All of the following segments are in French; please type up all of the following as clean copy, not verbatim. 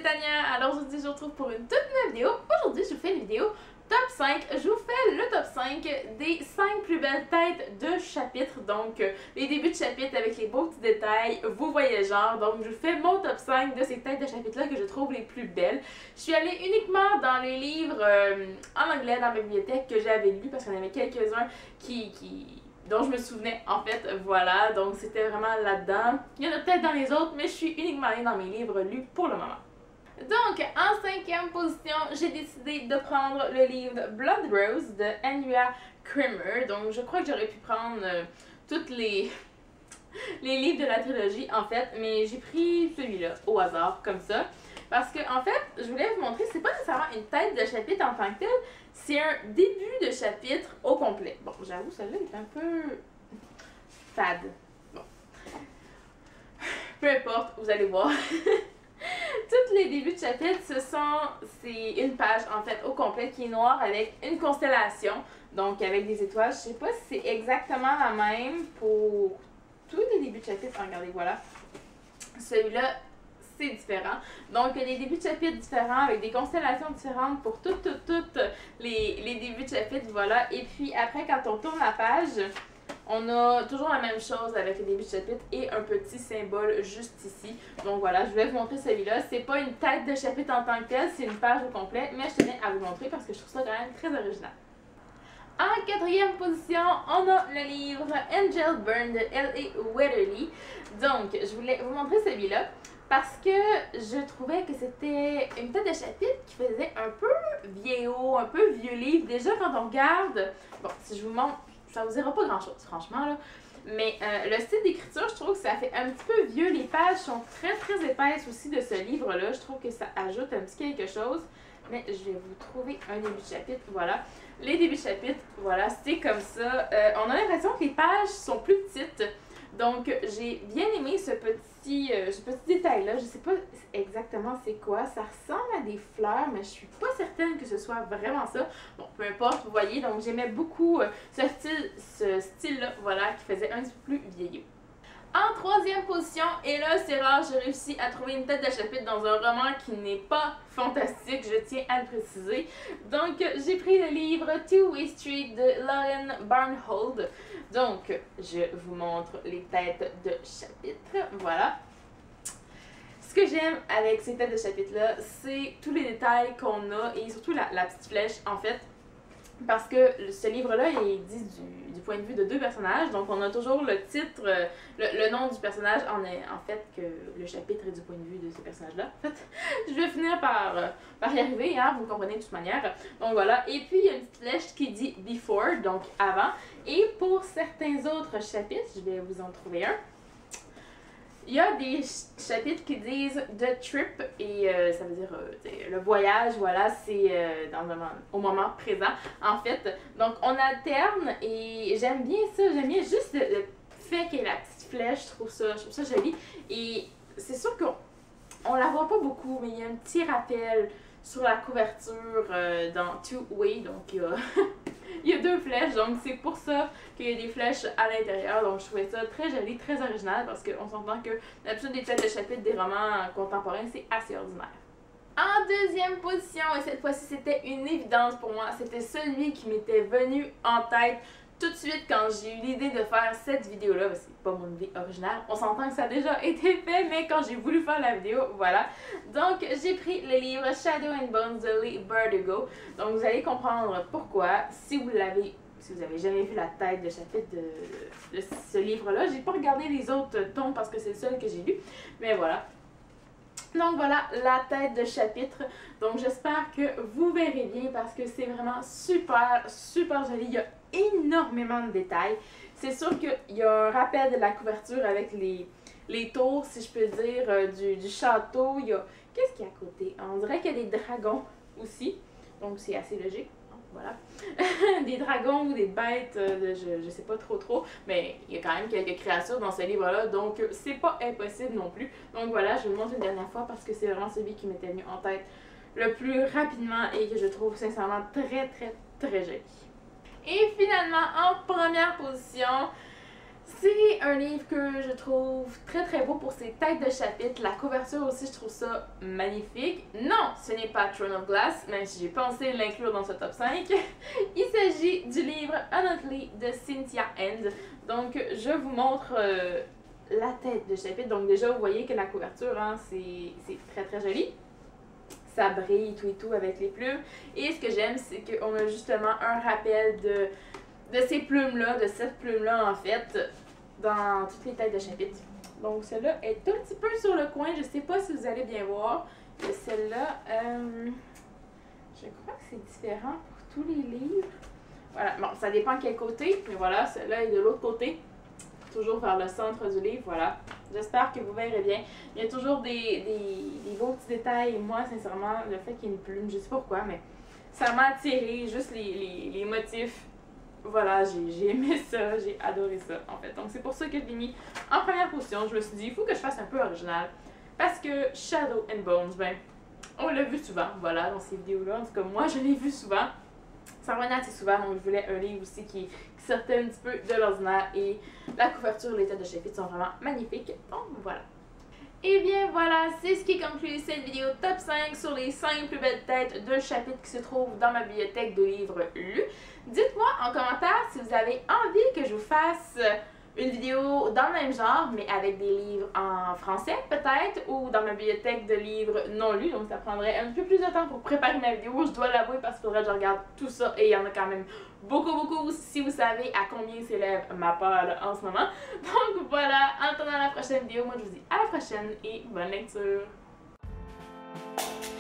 c'est Tania. Alors aujourd'hui je vous retrouve pour une toute nouvelle vidéo. Aujourd'hui je vous fais une vidéo top 5. Je vous fais le top 5 des 5 plus belles têtes de chapitres. Donc les débuts de chapitre avec les beaux petits détails, vous voyez le genre. Donc je vous fais mon top 5 de ces têtes de chapitres là que je trouve les plus belles. Je suis allée uniquement dans les livres en anglais dans ma bibliothèque que j'avais lu parce qu'il y en avait quelques-uns dont je me souvenais en fait, voilà, donc c'était vraiment là-dedans. Il y en a peut-être dans les autres, mais je suis uniquement allée dans mes livres lus pour le moment. Donc, en 5e position, j'ai décidé de prendre le livre Blood Rose de Andrea Cremer. Donc, je crois que j'aurais pu prendre toutes les livres de la trilogie en fait, mais j'ai pris celui-là au hasard, comme ça. Parce que, en fait, je voulais vous montrer, c'est pas nécessairement une tête de chapitre en tant que telle, c'est un début de chapitre au complet. Bon, j'avoue, celle-là est un peu fade. Bon. Peu importe, vous allez voir. Tous les débuts de chapitre, c'est une page en fait au complet qui est noire avec une constellation, donc avec des étoiles. Je sais pas si c'est exactement la même pour tous les débuts de chapitre. Regardez, voilà. Celui-là, c'est différent. Donc, des débuts de chapitre différents avec des constellations différentes pour toutes les débuts de chapitre, voilà. Et puis après, quand on tourne la page, on a toujours la même chose avec le début de chapitre et un petit symbole juste ici. Donc voilà, je voulais vous montrer celui-là. C'est pas une tête de chapitre en tant que telle, c'est une page au complet, mais je tenais à vous montrer parce que je trouve ça quand même très original. En 4e position, on a le livre Angel Burn de L.A. Weatherly. Donc, je voulais vous montrer celui-là parce que je trouvais que c'était une tête de chapitre qui faisait un peu vieillot, un peu vieux livre. Déjà, quand on regarde, bon, si je vous montre, ça vous dira pas grand-chose, franchement, là. Mais le style d'écriture, je trouve que ça fait un petit peu vieux. Les pages sont très épaisses aussi de ce livre-là. Je trouve que ça ajoute un petit quelque chose. Mais je vais vous trouver un début de chapitre, voilà. Les débuts de chapitre, voilà, c'est comme ça. On a l'impression que les pages sont plus petites. Donc, j'ai bien aimé ce petit détail-là. Je sais pas exactement c'est quoi. Ça ressemble à des fleurs, mais je suis pas certaine que ce soit vraiment ça. Bon, peu importe, vous voyez. Donc, j'aimais beaucoup ce style-là, voilà, qui faisait un petit peu plus vieillot. En 3e position, et là c'est rare, j'ai réussi à trouver une tête de chapitre dans un roman qui n'est pas fantastique, je tiens à le préciser. Donc j'ai pris le livre Two-Way Street de Lauren Barnhold. Donc je vous montre les têtes de chapitre, voilà. Ce que j'aime avec ces têtes de chapitre-là, c'est tous les détails qu'on a et surtout la petite flèche en fait. Parce que ce livre-là est dit du point de vue de deux personnages, donc on a toujours le titre, le nom du personnage en fait que le chapitre est du point de vue de ce personnage-là. En fait, je vais finir par y arriver, hein, vous comprenez de toute manière. Donc voilà, et puis il y a une petite flèche qui dit before, donc avant. Et pour certains autres chapitres, je vais vous en trouver un. Il y a des chapitres qui disent The Trip et ça veut dire le voyage, voilà, c'est au moment présent en fait. Donc on alterne et j'aime bien ça, j'aime bien juste le fait qu'il y ait la petite flèche, je trouve ça joli. Et c'est sûr qu'on la voit pas beaucoup, mais il y a un petit rappel sur la couverture dans Two Way, donc il y a deux flèches, donc c'est pour ça qu'il y a des flèches à l'intérieur. Donc je trouvais ça très joli, très original, parce qu'on s'entend que l'habitude des têtes de chapitre des romans contemporains, c'est assez ordinaire. En 2e position, et cette fois-ci c'était une évidence pour moi, c'était celui qui m'était venu en tête tout de suite quand j'ai eu l'idée de faire cette vidéo-là. C'est pas mon idée originale, on s'entend que ça a déjà été fait, mais quand j'ai voulu faire la vidéo, voilà. Donc j'ai pris le livre Shadow and Bones de Leigh Bardugo. Donc vous allez comprendre pourquoi, si vous avez jamais vu la tête de chapitre de ce livre-là. J'ai pas regardé les autres tomes parce que c'est le seul que j'ai lu, mais voilà. Donc voilà la tête de chapitre. Donc j'espère que vous verrez bien parce que c'est vraiment super joli. Il y a énormément de détails. C'est sûr qu'il y a un rappel de la couverture avec les tours, si je peux dire, du château. Il y a... Qu'est-ce qu'il y a à côté? On dirait qu'il y a des dragons aussi. Donc c'est assez logique. Voilà. Des dragons ou des bêtes, je sais pas trop, mais il y a quand même quelques créatures dans ce livre-là, donc c'est pas impossible non plus. Donc voilà, je vous le montre une dernière fois parce que c'est vraiment celui qui m'était venu en tête le plus rapidement et que je trouve sincèrement très joli. Et finalement, en première position, C'est un livre que je trouve très très beau pour ses têtes de chapitre. La couverture aussi, je trouve ça magnifique. Non, ce n'est pas Throne of Glass, même si j'ai pensé l'inclure dans ce top 5. Il s'agit du livre Honestly de Cynthia Hand. Donc, je vous montre la tête de chapitre. Donc, déjà, vous voyez que la couverture, hein, c'est très très joli. Ça brille tout et tout avec les plumes. Et ce que j'aime, c'est qu'on a justement un rappel de ces plumes-là, de cette plume-là en fait, dans toutes les têtes de chapitre. Donc celle-là est un petit peu sur le coin, je sais pas si vous allez bien voir. Celle-là, je crois que c'est différent pour tous les livres. Voilà, bon, ça dépend quel côté, mais voilà, celle-là est de l'autre côté. Toujours vers le centre du livre, voilà. J'espère que vous verrez bien. Il y a toujours des beaux petits détails. Et moi, sincèrement, le fait qu'il y ait une plume, je sais pas pourquoi, mais ça m'a attiré, juste les motifs. Voilà, j'ai aimé ça, j'ai adoré ça en fait. Donc c'est pour ça que je l'ai mis en première position. Je me suis dit, il faut que je fasse un peu original. Parce que Shadow and Bones, ben, on l'a vu souvent, voilà, dans ces vidéos-là. En tout cas, moi, je l'ai vu souvent. Ça revenait assez souvent, donc je voulais un livre aussi qui sortait un petit peu de l'ordinaire. Et la couverture, les têtes de chapitre sont vraiment magnifiques. Donc voilà. Et bien voilà, c'est ce qui conclut cette vidéo top 5 sur les 5 plus belles têtes de chapitre qui se trouvent dans ma bibliothèque de livres lus. Dites-moi en commentaire si vous avez envie que je vous fasse une vidéo dans le même genre, mais avec des livres en français peut-être, ou dans ma bibliothèque de livres non lus, donc ça prendrait un peu plus de temps pour préparer ma vidéo, je dois l'avouer, parce qu'il faudrait que je regarde tout ça, et il y en a quand même beaucoup, si vous savez à combien s'élève ma peur en ce moment. Donc voilà, en attendant la prochaine vidéo, moi je vous dis à la prochaine, et bonne lecture!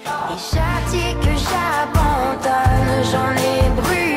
Et chaque que j'abandonne, j'en ai brûlé.